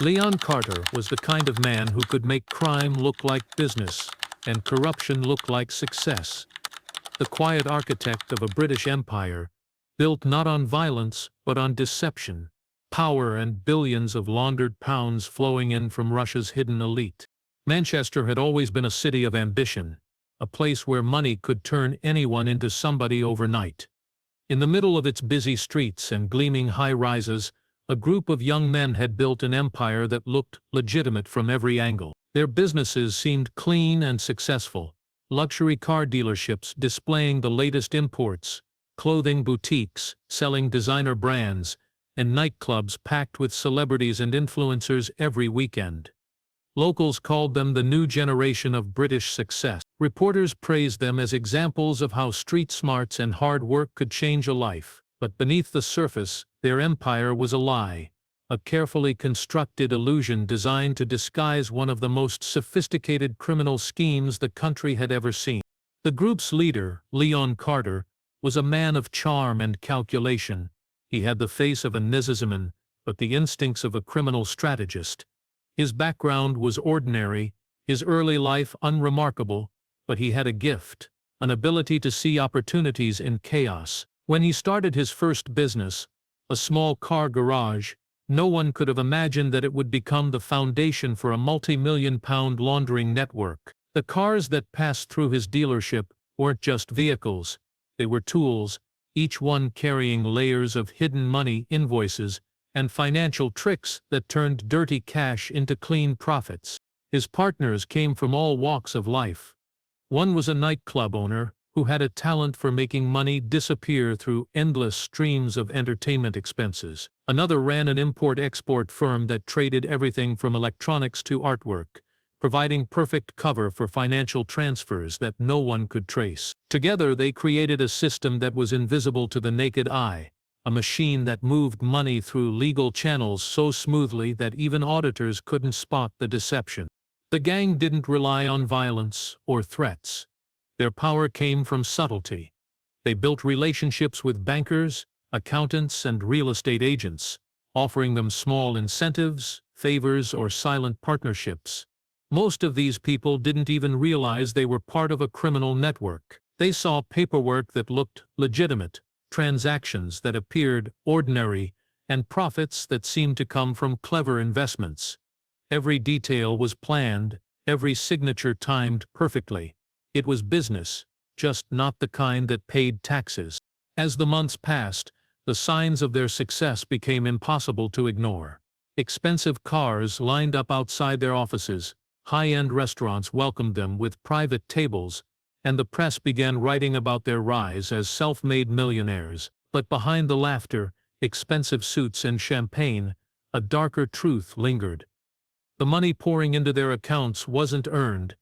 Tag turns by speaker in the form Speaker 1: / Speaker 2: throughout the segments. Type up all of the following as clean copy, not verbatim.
Speaker 1: Leon Carter was the kind of man who could make crime look like business and corruption look like success. The quiet architect of a British empire, built not on violence but on deception, power and billions of laundered pounds flowing in from Russia's hidden elite. Manchester had always been a city of ambition, a place where money could turn anyone into somebody overnight. In the middle of its busy streets and gleaming high-rises, a group of young men had built an empire that looked legitimate from every angle. Their businesses seemed clean and successful, luxury car dealerships displaying the latest imports, clothing boutiques selling designer brands, and nightclubs packed with celebrities and influencers every weekend. Locals called them the new generation of British success. Reporters praised them as examples of how street smarts and hard work could change a life. But beneath the surface, their empire was a lie, a carefully constructed illusion designed to disguise one of the most sophisticated criminal schemes the country had ever seen. The group's leader, Leon Carter, was a man of charm and calculation. He had the face of a businessman, but the instincts of a criminal strategist. His background was ordinary, his early life unremarkable, but he had a gift, an ability to see opportunities in chaos. When he started his first business, a small car garage, no one could have imagined that it would become the foundation for a multi-million-pound laundering network. The cars that passed through his dealership weren't just vehicles, they were tools, each one carrying layers of hidden money, invoices, and financial tricks that turned dirty cash into clean profits. His partners came from all walks of life. One was a nightclub owner who had a talent for making money disappear through endless streams of entertainment expenses. Another ran an import-export firm that traded everything from electronics to artwork, providing perfect cover for financial transfers that no one could trace. Together they created a system that was invisible to the naked eye, a machine that moved money through legal channels so smoothly that even auditors couldn't spot the deception. The gang didn't rely on violence or threats. Their power came from subtlety. They built relationships with bankers, accountants, and real estate agents, offering them small incentives, favors, or silent partnerships. Most of these people didn't even realize they were part of a criminal network. They saw paperwork that looked legitimate, transactions that appeared ordinary, and profits that seemed to come from clever investments. Every detail was planned, every signature timed perfectly. It was business, just not the kind that paid taxes. As the months passed, the signs of their success became impossible to ignore. Expensive cars lined up outside their offices, high-end restaurants welcomed them with private tables, and the press began writing about their rise as self-made millionaires. But behind the laughter, expensive suits, and champagne, a darker truth lingered. The money pouring into their accounts wasn't earned.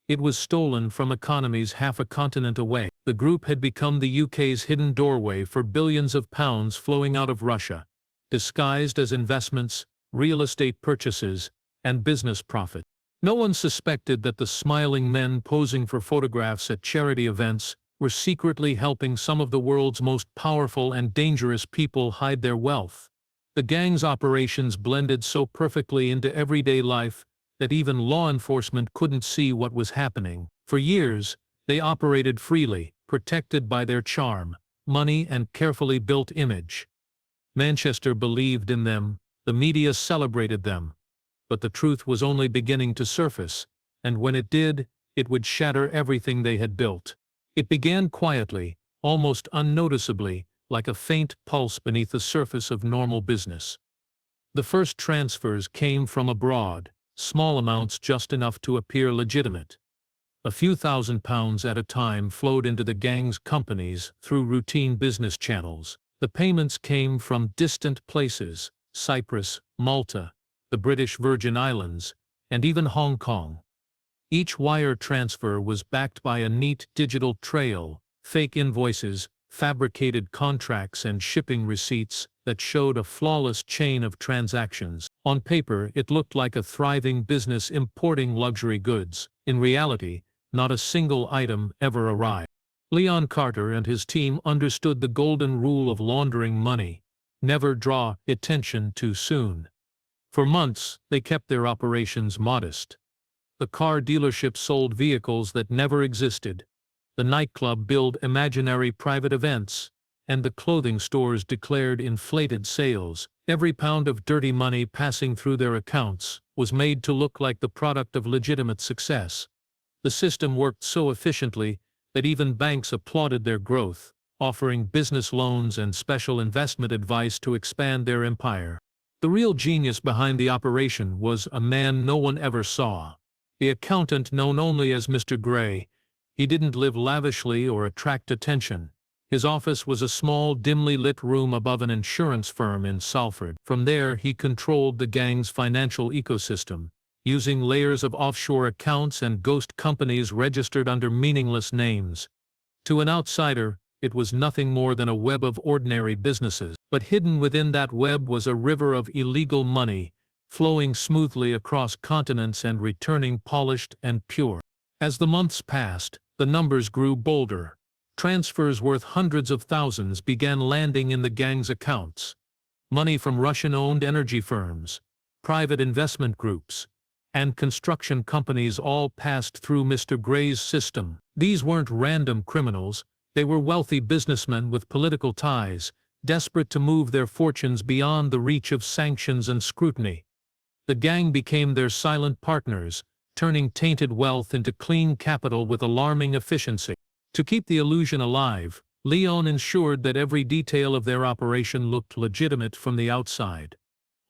Speaker 1: It was stolen from economies half a continent away. The group had become the UK's hidden doorway for billions of pounds flowing out of Russia, disguised as investments, real estate purchases, and business profit. No one suspected that the smiling men posing for photographs at charity events were secretly helping some of the world's most powerful and dangerous people hide their wealth. The gang's operations blended so perfectly into everyday life that even law enforcement couldn't see what was happening. For years, they operated freely, protected by their charm, money, and carefully built image. Manchester believed in them, the media celebrated them. But the truth was only beginning to surface, and when it did, it would shatter everything they had built. It began quietly, almost unnoticeably, like a faint pulse beneath the surface of normal business. The first transfers came from abroad, small amounts just enough to appear legitimate. A few £1,000s at a time flowed into the gang's companies through routine business channels. The payments came from distant places, Cyprus, Malta, the British Virgin Islands, and even Hong Kong. Each wire transfer was backed by a neat digital trail, fake invoices, fabricated contracts, and shipping receipts that showed a flawless chain of transactions. On paper, it looked like a thriving business importing luxury goods. In reality, not a single item ever arrived. Leon Carter and his team understood the golden rule of laundering money: never draw attention too soon. For months, they kept their operations modest. The car dealership sold vehicles that never existed. The nightclub billed imaginary private events, and the clothing stores declared inflated sales. Every pound of dirty money passing through their accounts was made to look like the product of legitimate success. The system worked so efficiently that even banks applauded their growth, offering business loans and special investment advice to expand their empire. The real genius behind the operation was a man no one ever saw. The accountant known only as Mr. Gray. He didn't live lavishly or attract attention. His office was a small, dimly lit room above an insurance firm in Salford. From there, he controlled the gang's financial ecosystem, using layers of offshore accounts and ghost companies registered under meaningless names. To an outsider, it was nothing more than a web of ordinary businesses. But hidden within that web was a river of illegal money, flowing smoothly across continents and returning polished and pure. As the months passed, the numbers grew bolder. Transfers worth hundreds of thousands began landing in the gang's accounts. Money from Russian-owned energy firms, private investment groups, and construction companies all passed through Mr. Gray's system. These weren't random criminals, they were wealthy businessmen with political ties, desperate to move their fortunes beyond the reach of sanctions and scrutiny. The gang became their silent partners, turning tainted wealth into clean capital with alarming efficiency. To keep the illusion alive, Leon ensured that every detail of their operation looked legitimate from the outside.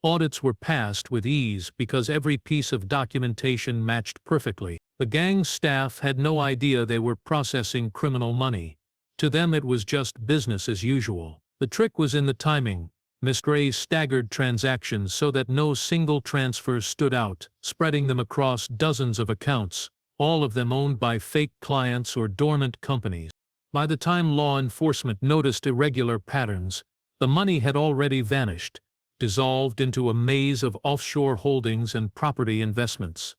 Speaker 1: Audits were passed with ease because every piece of documentation matched perfectly. The gang's staff had no idea they were processing criminal money. To them it was just business as usual. The trick was in the timing. Mr. Gray staggered transactions so that no single transfer stood out, spreading them across dozens of accounts, all of them owned by fake clients or dormant companies. By the time law enforcement noticed irregular patterns, the money had already vanished, dissolved into a maze of offshore holdings and property investments.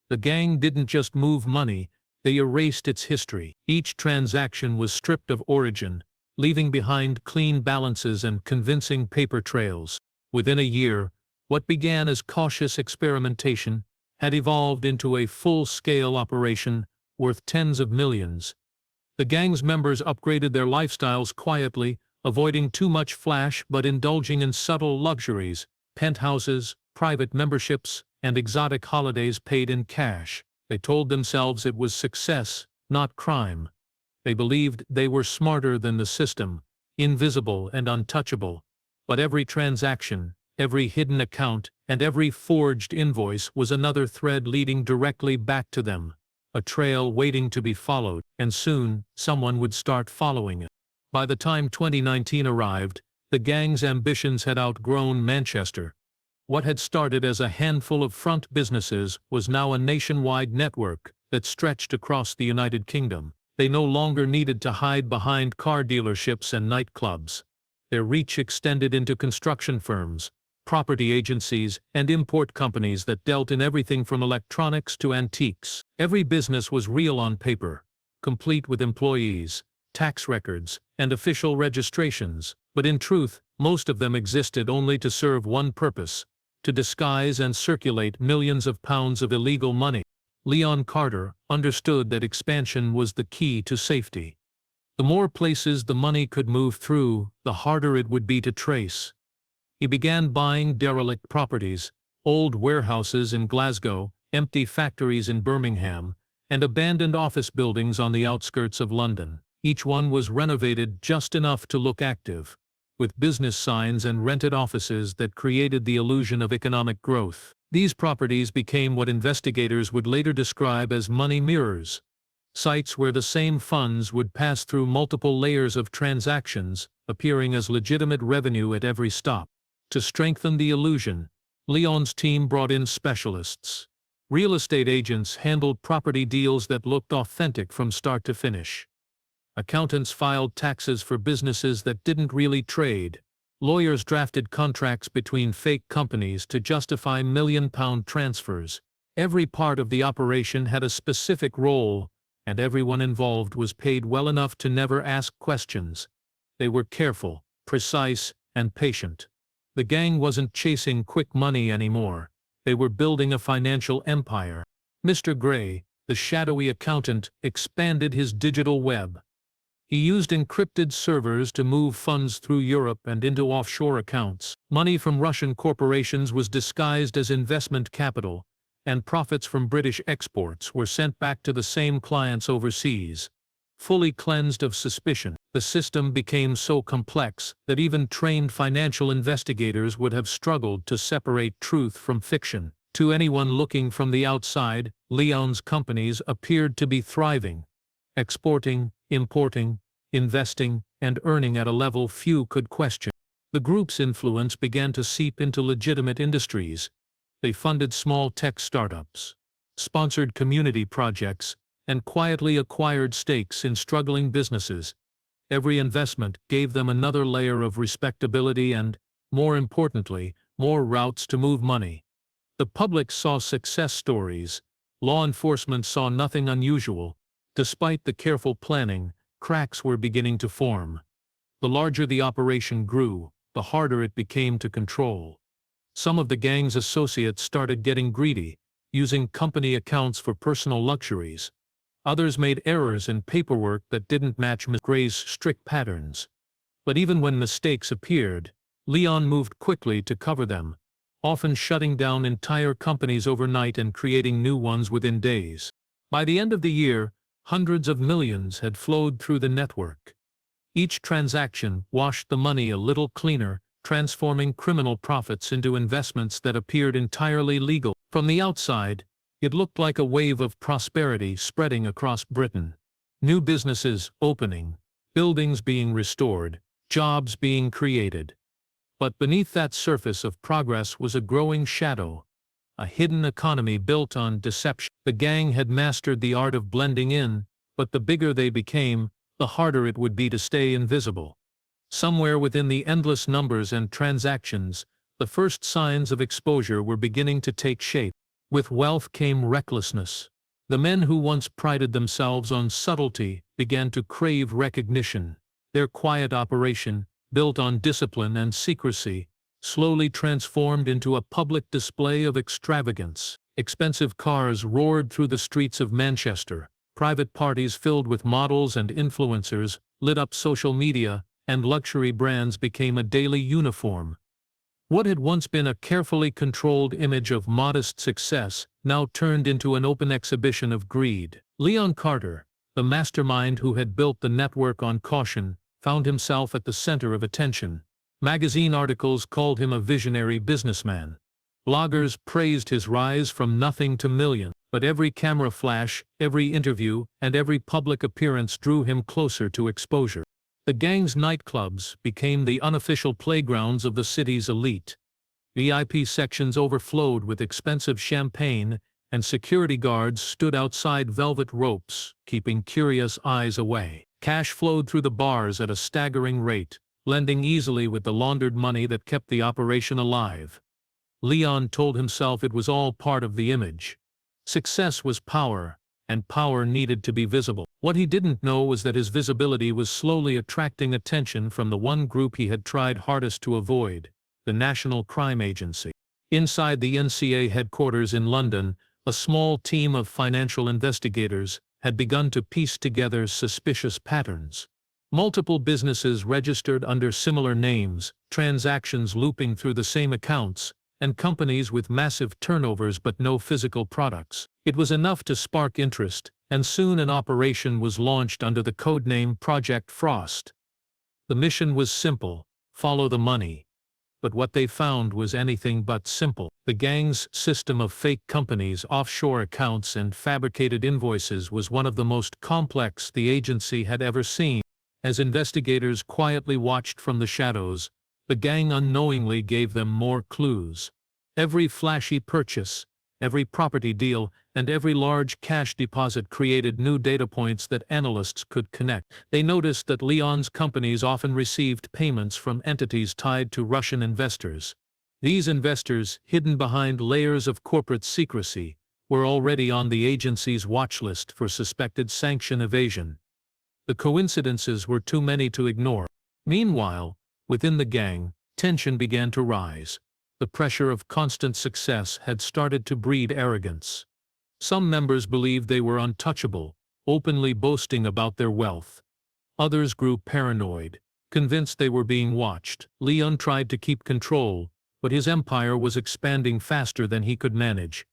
Speaker 1: The gang didn't just move money, they erased its history. Each transaction was stripped of origin, leaving behind clean balances and convincing paper trails. Within a year, what began as cautious experimentation had evolved into a full-scale operation worth tens of millions. The gang's members upgraded their lifestyles quietly, avoiding too much flash but indulging in subtle luxuries, penthouses, private memberships, and exotic holidays paid in cash. They told themselves it was success, not crime. They believed they were smarter than the system, invisible and untouchable. But every transaction, every hidden account, and every forged invoice was another thread leading directly back to them, a trail waiting to be followed, and soon, someone would start following it. By the time 2019 arrived, the gang's ambitions had outgrown Manchester. What had started as a handful of front businesses was now a nationwide network that stretched across the United Kingdom. They no longer needed to hide behind car dealerships and nightclubs. Their reach extended into construction firms, property agencies, and import companies that dealt in everything from electronics to antiques. Every business was real on paper, complete with employees, tax records, and official registrations, but in truth, most of them existed only to serve one purpose: to disguise and circulate millions of pounds of illegal money. Leon Carter understood that expansion was the key to safety. The more places the money could move through, the harder it would be to trace. He began buying derelict properties, old warehouses in Glasgow, empty factories in Birmingham, and abandoned office buildings on the outskirts of London. Each one was renovated just enough to look active, with business signs and rented offices that created the illusion of economic growth. These properties became what investigators would later describe as money mirrors, sites where the same funds would pass through multiple layers of transactions, appearing as legitimate revenue at every stop. To strengthen the illusion, Leon's team brought in specialists. Real estate agents handled property deals that looked authentic from start to finish. Accountants filed taxes for businesses that didn't really trade. Lawyers drafted contracts between fake companies to justify million-pound transfers. Every part of the operation had a specific role, and everyone involved was paid well enough to never ask questions. They were careful, precise, and patient. The gang wasn't chasing quick money anymore. They were building a financial empire. Mr. Gray, the shadowy accountant, expanded his digital web. He used encrypted servers to move funds through Europe and into offshore accounts. Money from Russian corporations was disguised as investment capital, and profits from British exports were sent back to the same clients overseas. Fully cleansed of suspicion, the system became so complex that even trained financial investigators would have struggled to separate truth from fiction. To anyone looking from the outside, Leon's companies appeared to be thriving, exporting, importing, investing, and earning at a level few could question. The group's influence began to seep into legitimate industries. They funded small tech startups, sponsored community projects, and quietly acquired stakes in struggling businesses. Every investment gave them another layer of respectability and, more importantly, more routes to move money. The public saw success stories. Law enforcement saw nothing unusual. Despite the careful planning, cracks were beginning to form. The larger the operation grew, the harder it became to control. Some of the gang's associates started getting greedy, using company accounts for personal luxuries. Others made errors in paperwork that didn't match Ms. Gray's strict patterns. But even when mistakes appeared, Leon moved quickly to cover them, often shutting down entire companies overnight and creating new ones within days. By the end of the year, hundreds of millions had flowed through the network. Each transaction washed the money a little cleaner, transforming criminal profits into investments that appeared entirely legal. From the outside, it looked like a wave of prosperity spreading across Britain. New businesses opening, buildings being restored, jobs being created. But beneath that surface of progress was a growing shadow, a hidden economy built on deception. The gang had mastered the art of blending in, but the bigger they became, the harder it would be to stay invisible. Somewhere within the endless numbers and transactions, the first signs of exposure were beginning to take shape. With wealth came recklessness. The men who once prided themselves on subtlety began to crave recognition. Their quiet operation, built on discipline and secrecy, slowly transformed into a public display of extravagance. Expensive cars roared through the streets of Manchester. Private parties filled with models and influencers lit up social media, and luxury brands became a daily uniform. What had once been a carefully controlled image of modest success now turned into an open exhibition of greed. Leon Carter, the mastermind who had built the network on caution, found himself at the center of attention. Magazine articles called him a visionary businessman. Bloggers praised his rise from nothing to millions. But every camera flash, every interview, and every public appearance drew him closer to exposure. The gang's nightclubs became the unofficial playgrounds of the city's elite. VIP sections overflowed with expensive champagne, and security guards stood outside velvet ropes, keeping curious eyes away. Cash flowed through the bars at a staggering rate, blending easily with the laundered money that kept the operation alive. Leon told himself it was all part of the image. Success was power, and power needed to be visible. What he didn't know was that his visibility was slowly attracting attention from the one group he had tried hardest to avoid, the National Crime Agency. Inside the NCA headquarters in London, a small team of financial investigators had begun to piece together suspicious patterns. Multiple businesses registered under similar names, transactions looping through the same accounts, and companies with massive turnovers but no physical products. It was enough to spark interest, and soon an operation was launched under the codename Project Frost. The mission was simple: follow the money. But what they found was anything but simple. The gang's system of fake companies, offshore accounts, and fabricated invoices was one of the most complex the agency had ever seen. As investigators quietly watched from the shadows, the gang unknowingly gave them more clues. Every flashy purchase, every property deal, and every large cash deposit created new data points that analysts could connect. They noticed that Leon's companies often received payments from entities tied to Russian investors. These investors, hidden behind layers of corporate secrecy, were already on the agency's watch list for suspected sanction evasion. The coincidences were too many to ignore. Meanwhile, within the gang, tension began to rise. The pressure of constant success had started to breed arrogance. Some members believed they were untouchable, openly boasting about their wealth. Others grew paranoid, convinced they were being watched. Leon tried to keep control, but his empire was expanding faster than he could manage.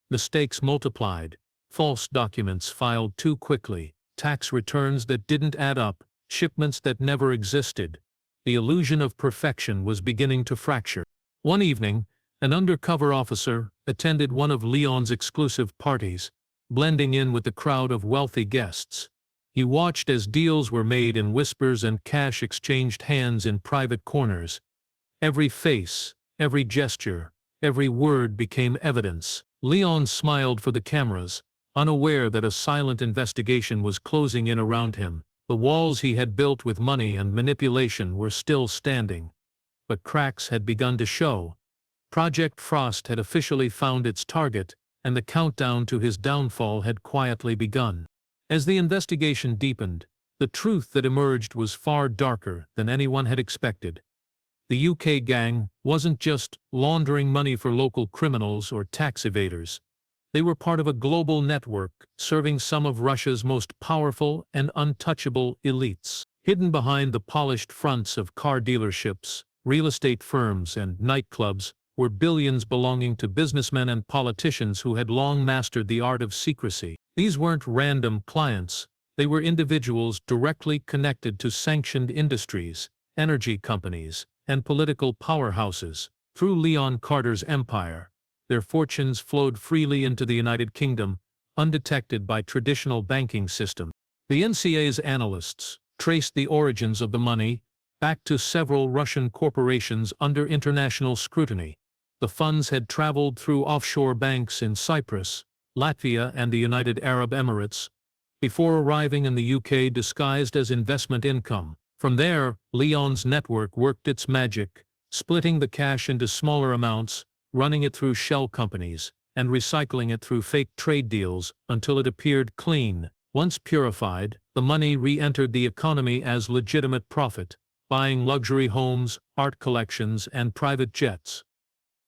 Speaker 1: Mistakes multiplied, false documents filed too quickly, tax returns that didn't add up, shipments that never existed. The illusion of perfection was beginning to fracture. One evening, an undercover officer attended one of Leon's exclusive parties, blending in with the crowd of wealthy guests. He watched as deals were made in whispers and cash exchanged hands in private corners. Every face, every gesture, every word became evidence. Leon smiled for the cameras, unaware that a silent investigation was closing in around him. The walls he had built with money and manipulation were still standing, but cracks had begun to show. Project Frost had officially found its target, and the countdown to his downfall had quietly begun. As the investigation deepened, the truth that emerged was far darker than anyone had expected. The UK gang wasn't just laundering money for local criminals or tax evaders. They were part of a global network serving some of Russia's most powerful and untouchable elites. Hidden behind the polished fronts of car dealerships, real estate firms, and nightclubs were billions belonging to businessmen and politicians who had long mastered the art of secrecy. These weren't random clients, they were individuals directly connected to sanctioned industries, energy companies, and political powerhouses. Through Leon Carter's empire, their fortunes flowed freely into the United Kingdom, undetected by traditional banking systems. The NCA's analysts traced the origins of the money back to several Russian corporations under international scrutiny. The funds had traveled through offshore banks in Cyprus, Latvia, and the United Arab Emirates, before arriving in the UK disguised as investment income. From there, Leon's network worked its magic, splitting the cash into smaller amounts, running it through shell companies, and recycling it through fake trade deals until it appeared clean. Once purified, the money re-entered the economy as legitimate profit, buying luxury homes, art collections, and private jets.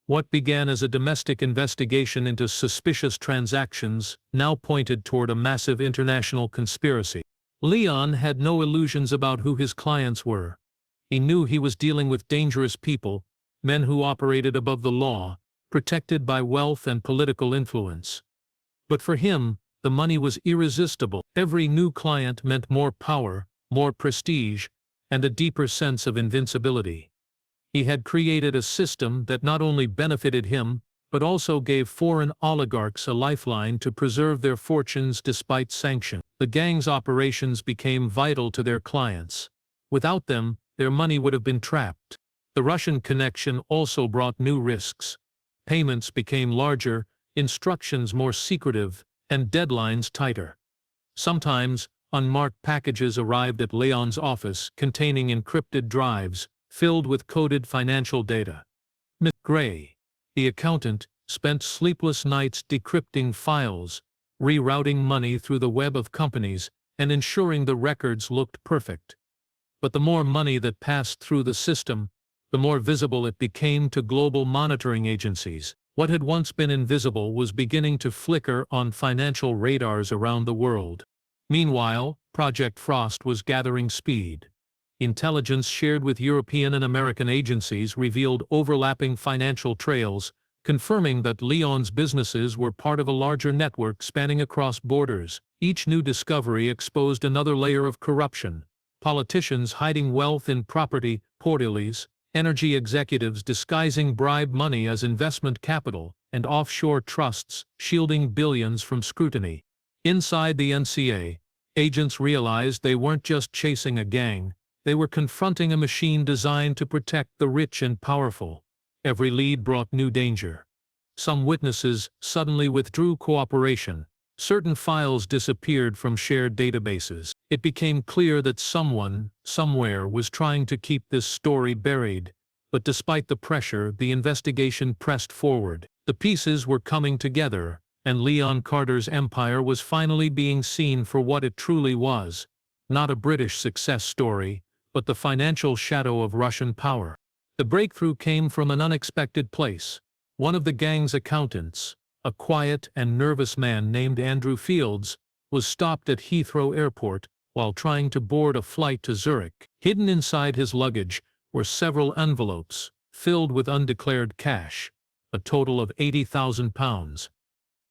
Speaker 1: What began as a domestic investigation into suspicious transactions now pointed toward a massive international conspiracy. Leon had no illusions about who his clients were. He knew he was dealing with dangerous people, men who operated above the law, protected by wealth and political influence. But for him, the money was irresistible. Every new client meant more power, more prestige, and a deeper sense of invincibility. He had created a system that not only benefited him, but also gave foreign oligarchs a lifeline to preserve their fortunes despite sanction. The gang's operations became vital to their clients. Without them, their money would have been trapped. The Russian connection also brought new risks. Payments became larger, instructions more secretive, and deadlines tighter. Sometimes, unmarked packages arrived at Leon's office containing encrypted drives, filled with coded financial data. Miss Gray, the accountant, spent sleepless nights decrypting files, rerouting money through the web of companies, and ensuring the records looked perfect. But the more money that passed through the system, the more visible it became to global monitoring agencies. What had once been invisible was beginning to flicker on financial radars around the world. Meanwhile, Project Frost was gathering speed. Intelligence shared with European and American agencies revealed overlapping financial trails, confirming that Leon's businesses were part of a larger network spanning across borders. Each new discovery exposed another layer of corruption: politicians hiding wealth in property portfolios, energy executives disguising bribe money as investment capital, and offshore trusts shielding billions from scrutiny. Inside the NCA, agents realized they weren't just chasing a gang, they were confronting a machine designed to protect the rich and powerful. Every lead brought new danger. Some witnesses suddenly withdrew cooperation. Certain files disappeared from shared databases. It became clear that someone, somewhere, was trying to keep this story buried. But despite the pressure, the investigation pressed forward. The pieces were coming together, and Leon Carter's empire was finally being seen for what it truly was: not a British success story, but the financial shadow of Russian power. The breakthrough came from an unexpected place. One of the gang's accountants, a quiet and nervous man named Andrew Fields, was stopped at Heathrow Airport while trying to board a flight to Zurich. Hidden inside his luggage were several envelopes filled with undeclared cash, a total of £80,000.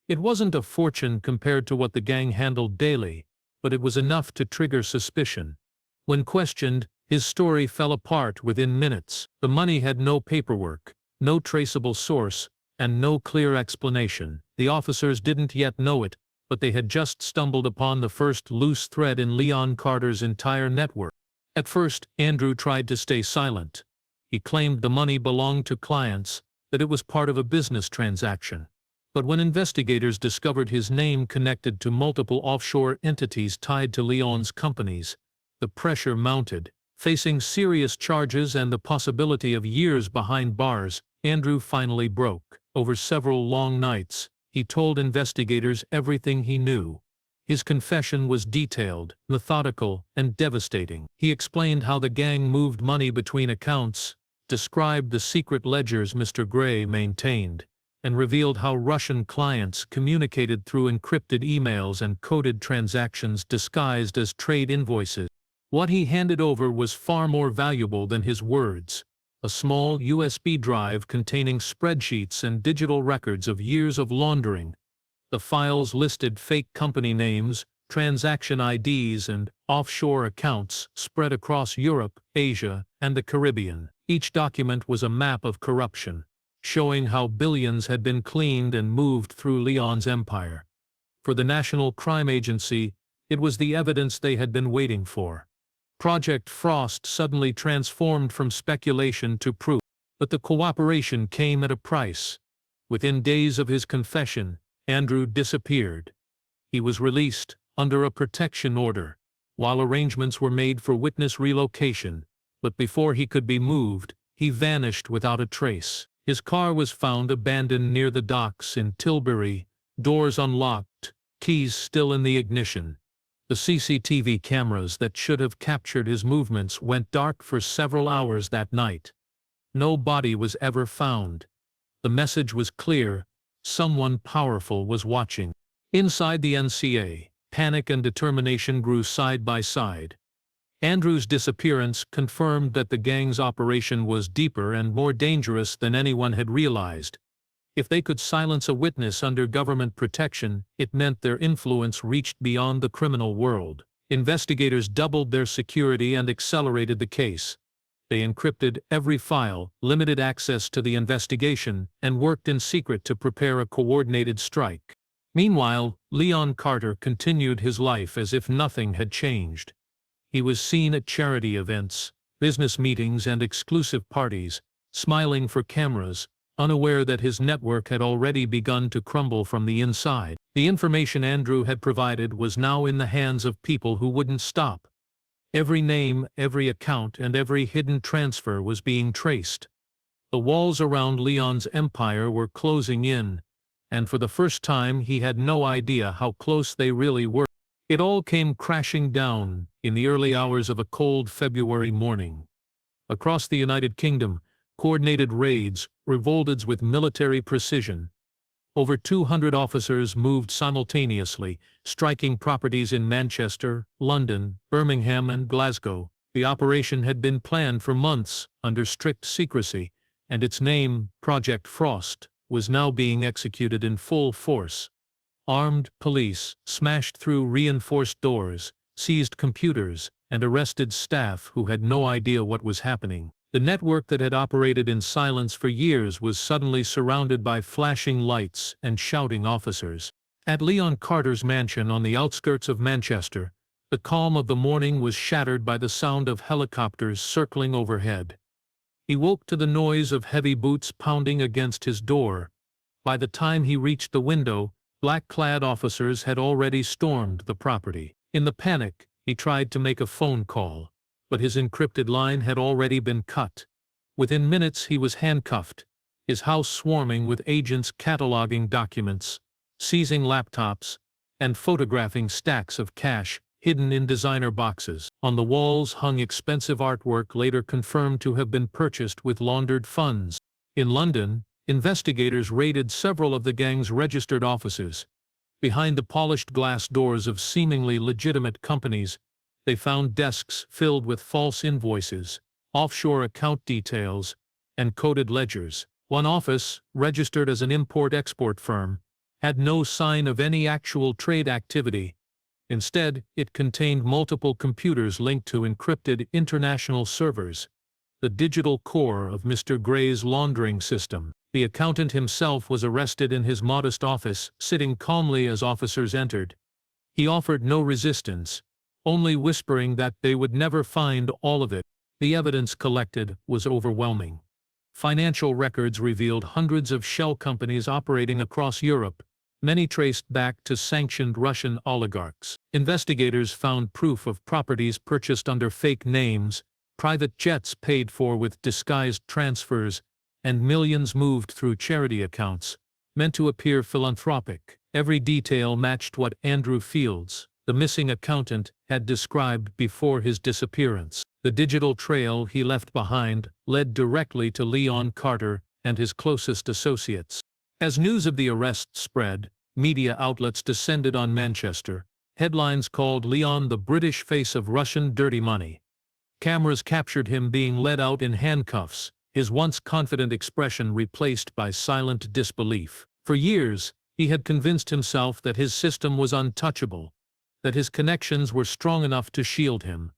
Speaker 1: It wasn't a fortune compared to what the gang handled daily, but it was enough to trigger suspicion. When questioned, his story fell apart within minutes. The money had no paperwork, no traceable source, and no clear explanation. The officers didn't yet know it, but they had just stumbled upon the first loose thread in Leon Carter's entire network. At first, Andrew tried to stay silent. He claimed the money belonged to clients, that it was part of a business transaction. But when investigators discovered his name connected to multiple offshore entities tied to Leon's companies, the pressure mounted. Facing serious charges and the possibility of years behind bars, Andrew finally broke. Over several long nights, he told investigators everything he knew. His confession was detailed, methodical, and devastating. He explained how the gang moved money between accounts, described the secret ledgers Mr. Gray maintained, and revealed how Russian clients communicated through encrypted emails and coded transactions disguised as trade invoices. What he handed over was far more valuable than his words. A small USB drive containing spreadsheets and digital records of years of laundering. The files listed fake company names, transaction IDs, and offshore accounts spread across Europe, Asia, and the Caribbean. Each document was a map of corruption, showing how billions had been cleaned and moved through Leon's empire. For the National Crime Agency, it was the evidence they had been waiting for. Project Frost suddenly transformed from speculation to proof. But the cooperation came at a price. Within days of his confession, Andrew disappeared. He was released under a protection order, while arrangements were made for witness relocation, but before he could be moved, he vanished without a trace. His car was found abandoned near the docks in Tilbury, doors unlocked, keys still in the ignition. The CCTV cameras that should have captured his movements went dark for several hours that night. No body was ever found. The message was clear: someone powerful was watching. Inside the NCA, panic and determination grew side by side. Andrew's disappearance confirmed that the gang's operation was deeper and more dangerous than anyone had realized. If they could silence a witness under government protection, it meant their influence reached beyond the criminal world. Investigators doubled their security and accelerated the case. They encrypted every file, limited access to the investigation, and worked in secret to prepare a coordinated strike. Meanwhile, Leon Carter continued his life as if nothing had changed. He was seen at charity events, business meetings, and exclusive parties, smiling for cameras, unaware that his network had already begun to crumble from the inside. The information Andrew had provided was now in the hands of people who wouldn't stop. Every name, every account, and every hidden transfer was being traced. The walls around Leon's empire were closing in, and for the first time he had no idea how close they really were. It all came crashing down in the early hours of a cold February morning. Across the United Kingdom, coordinated raids revolted with military precision. Over 200 officers moved simultaneously, striking properties in Manchester, London, Birmingham, and Glasgow. The operation had been planned for months under strict secrecy, and its name, Project Frost, was now being executed in full force. Armed police smashed through reinforced doors, seized computers, and arrested staff who had no idea what was happening. The network that had operated in silence for years was suddenly surrounded by flashing lights and shouting officers. At Leon Carter's mansion on the outskirts of Manchester, the calm of the morning was shattered by the sound of helicopters circling overhead. He woke to the noise of heavy boots pounding against his door. By the time he reached the window, black-clad officers had already stormed the property. In the panic, he tried to make a phone call, but his encrypted line had already been cut. Within minutes he was handcuffed, his house swarming with agents cataloging documents, seizing laptops, and photographing stacks of cash hidden in designer boxes. On the walls hung expensive artwork later confirmed to have been purchased with laundered funds. In London, investigators raided several of the gang's registered offices. Behind the polished glass doors of seemingly legitimate companies, they found desks filled with false invoices, offshore account details, and coded ledgers. One office, registered as an import-export firm, had no sign of any actual trade activity. Instead, it contained multiple computers linked to encrypted international servers, the digital core of Mr. Gray's laundering system. The accountant himself was arrested in his modest office, sitting calmly as officers entered. He offered no resistance, only whispering that they would never find all of it. The evidence collected was overwhelming. Financial records revealed hundreds of shell companies operating across Europe, many traced back to sanctioned Russian oligarchs. Investigators found proof of properties purchased under fake names, private jets paid for with disguised transfers, and millions moved through charity accounts, meant to appear philanthropic. Every detail matched what Andrew Fields, the missing accountant, had described before his disappearance. The digital trail he left behind led directly to Leon Carter and his closest associates. As news of the arrest spread, media outlets descended on Manchester. Headlines called Leon the British face of Russian dirty money. Cameras captured him being led out in handcuffs, his once confident expression replaced by silent disbelief. For years, he had convinced himself that his system was untouchable, that his connections were strong enough to shield him.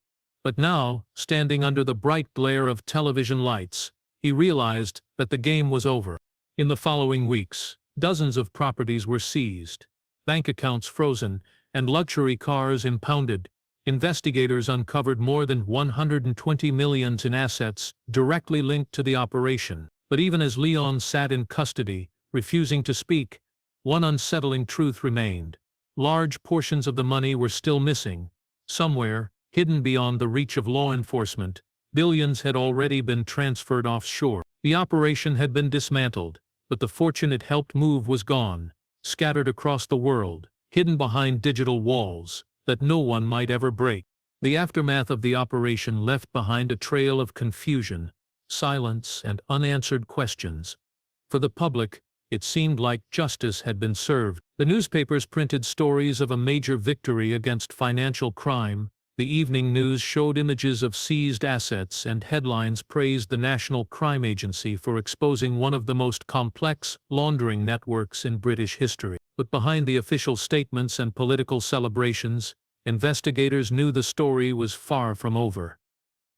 Speaker 1: But now, standing under the bright glare of television lights, he realized that the game was over. In the following weeks, dozens of properties were seized, bank accounts frozen, and luxury cars impounded. Investigators uncovered more than $120 million in assets directly linked to the operation. But even as Leon sat in custody, refusing to speak, one unsettling truth remained. Large portions of the money were still missing. Somewhere, hidden beyond the reach of law enforcement, billions had already been transferred offshore. The operation had been dismantled, but the fortune it helped move was gone, scattered across the world, hidden behind digital walls that no one might ever break. The aftermath of the operation left behind a trail of confusion, silence, and unanswered questions. For the public, it seemed like justice had been served. The newspapers printed stories of a major victory against financial crime. The evening news showed images of seized assets, and headlines praised the National Crime Agency for exposing one of the most complex laundering networks in British history. But behind the official statements and political celebrations, investigators knew the story was far from over.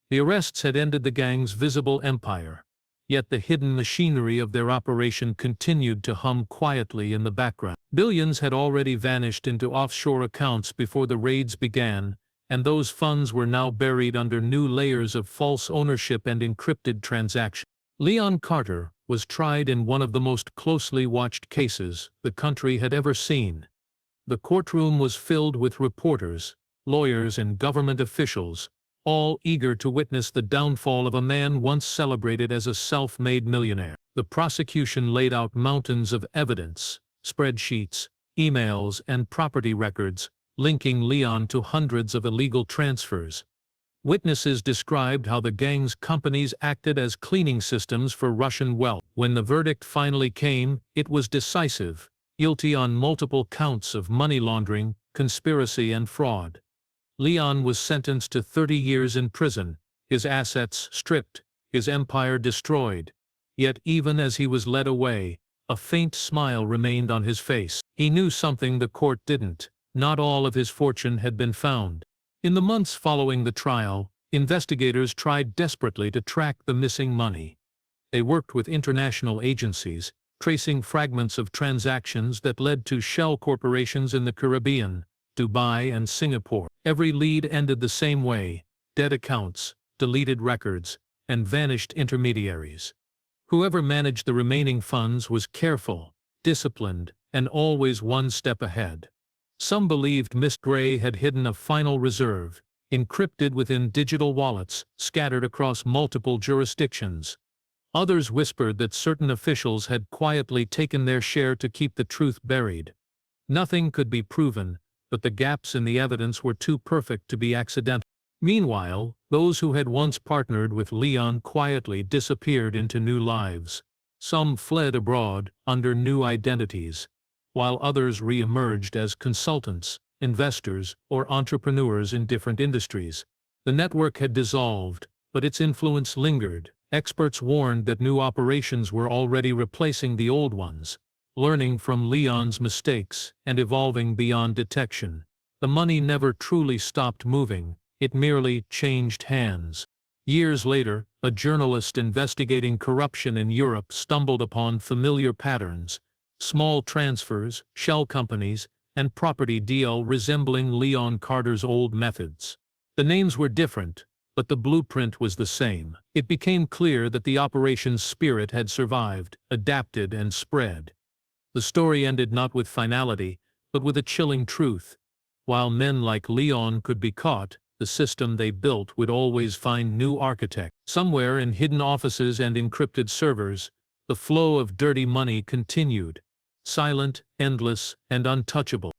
Speaker 1: The arrests had ended the gang's visible empire, yet the hidden machinery of their operation continued to hum quietly in the background. Billions had already vanished into offshore accounts before the raids began, and those funds were now buried under new layers of false ownership and encrypted transactions. Leon Carter was tried in one of the most closely watched cases the country had ever seen. The courtroom was filled with reporters, lawyers, and government officials, all eager to witness the downfall of a man once celebrated as a self-made millionaire. The prosecution laid out mountains of evidence, spreadsheets, emails, and property records, linking Leon to hundreds of illegal transfers. Witnesses described how the gang's companies acted as cleaning systems for Russian wealth. When the verdict finally came, it was decisive: guilty on multiple counts of money laundering, conspiracy, and fraud. Leon was sentenced to 30 years in prison, his assets stripped, his empire destroyed. Yet even as he was led away, a faint smile remained on his face. He knew something the court didn't. Not all of his fortune had been found. In the months following the trial, investigators tried desperately to track the missing money. They worked with international agencies, tracing fragments of transactions that led to shell corporations in the Caribbean, Dubai, and Singapore. Every lead ended the same way: dead accounts, deleted records, and vanished intermediaries. Whoever managed the remaining funds was careful, disciplined, and always one step ahead. Some believed Miss Gray had hidden a final reserve, encrypted within digital wallets scattered across multiple jurisdictions. Others whispered that certain officials had quietly taken their share to keep the truth buried. Nothing could be proven, but the gaps in the evidence were too perfect to be accidental. Meanwhile, those who had once partnered with Leon quietly disappeared into new lives. Some fled abroad under new identities, while others re-emerged as consultants, investors, or entrepreneurs in different industries. The network had dissolved, but its influence lingered. Experts warned that new operations were already replacing the old ones, learning from Leon's mistakes and evolving beyond detection. The money never truly stopped moving, it merely changed hands. Years later, a journalist investigating corruption in Europe stumbled upon familiar patterns: small transfers, shell companies, and property deal resembling Leon Carter's old methods. The names were different, but the blueprint was the same. It became clear that the operation's spirit had survived, adapted, and spread. The story ended not with finality, but with a chilling truth. While men like Leon could be caught, the system they built would always find new architects. Somewhere in hidden offices and encrypted servers, the flow of dirty money continued, silent, endless, and untouchable.